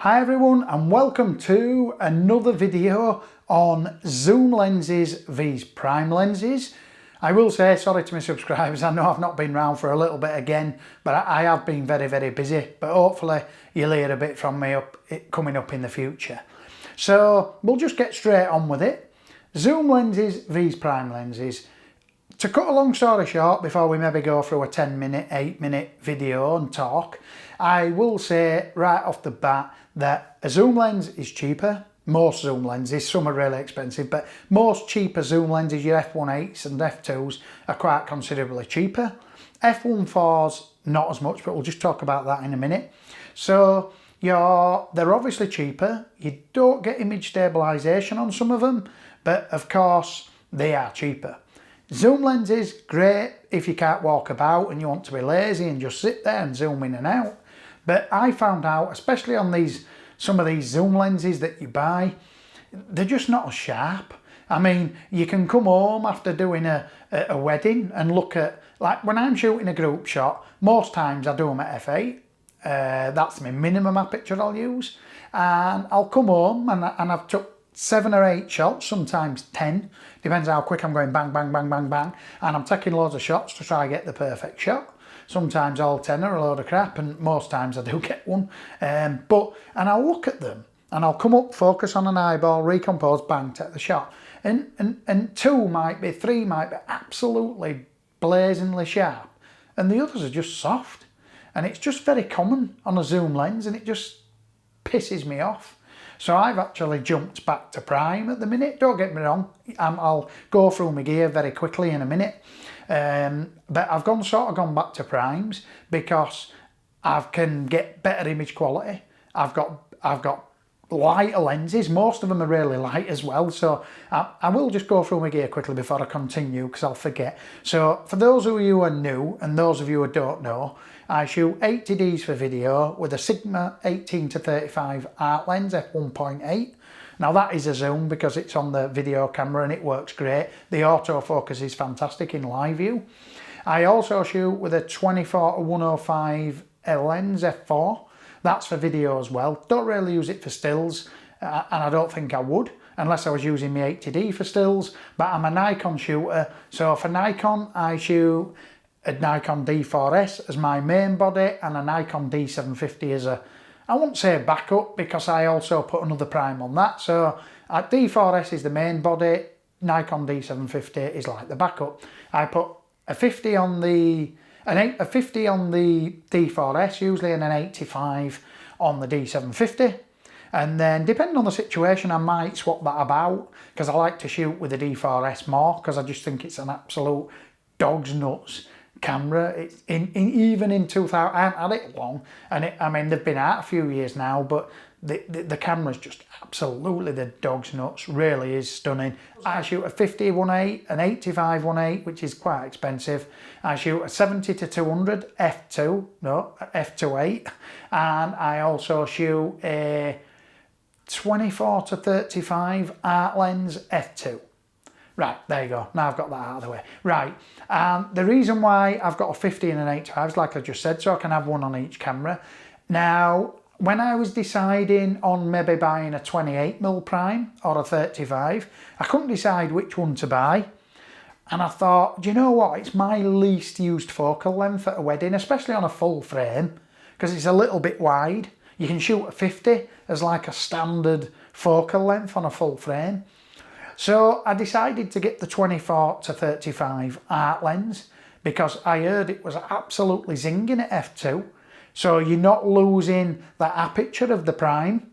Hi everyone and welcome to another video on zoom lenses vs prime lenses. I will say sorry to my subscribers, I know I've not been around for a little bit again, but I have been very busy, but hopefully you'll hear a bit from me coming up in the future. So we'll just get straight on with it. Zoom lenses vs prime lenses. To cut a long story short, before we maybe go through a 10-minute, 8-minute video and talk, I will say right off the bat that a zoom lens is cheaper. Most zoom lenses, some are really expensive, but most cheaper zoom lenses, your f1.8s and f2s, are quite considerably cheaper. f1.4s, not as much, but we'll just talk about that in a minute. So they're obviously cheaper. You don't get image stabilization on some of them, but of course they are cheaper. Zoom lenses, great if you can't walk about and you want to be lazy and just sit there and zoom in and out. But I found out, especially on some of these zoom lenses that you buy, they're just not as sharp. I mean, you can come home after doing a wedding and look at, like when I'm shooting a group shot, most times I do them at f8. That's my minimum aperture I'll use. And I'll come home and I've took 7 or 8 shots, sometimes 10, depends how quick I'm going bang, bang, bang, bang, bang. And I'm taking loads of shots to try and get the perfect shot. Sometimes all 10 are a load of crap, and most times I do get one. And I'll look at them and I'll come up, focus on an eyeball, recompose, bang, take the shot. And 2 might be, 3 might be absolutely blazingly sharp. And the others are just soft. And it's just very common on a zoom lens and it just pisses me off. So I've actually jumped back to prime at the minute. Don't get me wrong, I'll go through my gear very quickly in a minute. But I've sort of gone back to primes because I can get better image quality. I've got lighter lenses. Most of them are really light as well. So I will just go through my gear quickly before I continue because I'll forget. So for those of you who are new and those of you who don't know, I shoot 80Ds for video with a Sigma 18-35 art lens f1.8. Now that is a zoom because it's on the video camera and it works great. The autofocus is fantastic in live view. I also shoot with a 24-105 lens f4. That's for video as well. Don't really use it for stills and I don't think I would unless I was using my 80D for stills, but I'm a Nikon shooter. So for Nikon I shoot a Nikon D4S as my main body and a Nikon D750 as a, I won't say backup because I also put another prime on that. So D4S is the main body, Nikon D750 is like the backup. I put a 50 on the D4S usually and an 85 on the D750. And then depending on the situation I might swap that about because I like to shoot with the D4S more because I just think it's an absolute dog's nuts camera. It's even in 2000, I haven't had it long, and I mean they've been out a few years now, but the camera's just absolutely the dog's nuts. Really is stunning. I shoot a 50-1.8, an 85-1.8, which is quite expensive. I shoot a 70-200 f2.8, and I also shoot a 24-35 art lens f2. Right, there you go. Now I've got that out of the way. Right, the reason why I've got a 50 and an 85 is like I just said, so I can have one on each camera. Now, when I was deciding on maybe buying a 28mm prime or a 35, I couldn't decide which one to buy. And I thought, do you know what? It's my least used focal length at a wedding, especially on a full frame, because it's a little bit wide. You can shoot a 50 as like a standard focal length on a full frame. So I decided to get the 24-35 art lens because I heard it was absolutely zinging at f2. So you're not losing the aperture of the prime.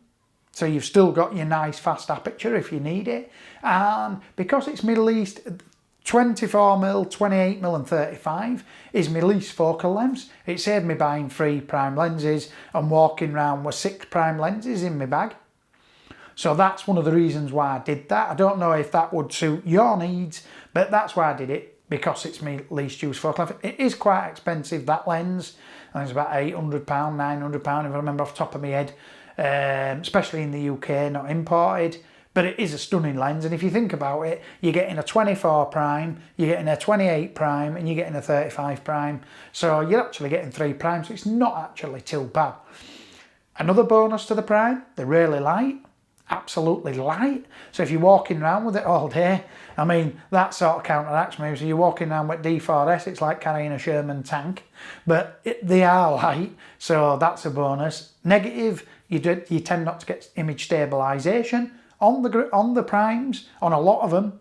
So you've still got your nice fast aperture if you need it. And because it's my least, 24mm, 28mm and 35 is my least focal lengths. It saved me buying 3 prime lenses and walking around with 6 prime lenses in my bag. So that's one of the reasons why I did that. I don't know if that would suit your needs, but that's why I did it, because it's my least used focal length. It is quite expensive, that lens. I think it's about £800, £900 if I remember off the top of my head, especially in the UK, not imported. But it is a stunning lens, and if you think about it, you're getting a 24 prime, you're getting a 28 prime, and you're getting a 35 prime. So you're actually getting 3 primes, so it's not actually too bad. Another bonus to the Prime, they're really light, absolutely light. So if you're walking around with it all day, I mean, that sort of counteracts me. So you're walking around with D4S, it's like carrying a Sherman tank, but they are light, so that's a bonus. Negative, you tend not to get image stabilization on the Primes, on a lot of them.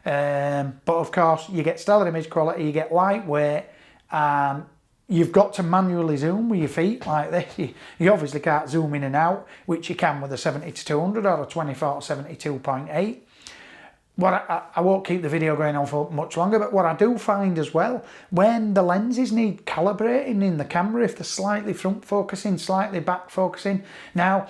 But of course, you get stellar image quality, you get lightweight, and you've got to manually zoom with your feet like this. You obviously can't zoom in and out, which you can with a 70-200 or a 24-72.8. I won't keep the video going on for much longer, but what I do find as well, when the lenses need calibrating in the camera, if they're slightly front focusing, slightly back focusing. Now,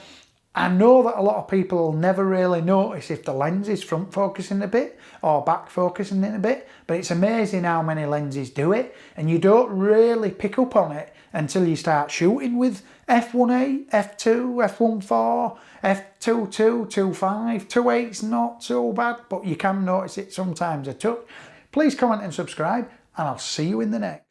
I know that a lot of people will never really notice if the lens is front focusing a bit or back focusing in a bit, but it's amazing how many lenses do it, and you don't really pick up on it until you start shooting with f1.8, f2, f1.4, f2.2, 2.5, 2.8's not so bad, but you can notice it sometimes a touch. Please comment and subscribe, and I'll see you in the next.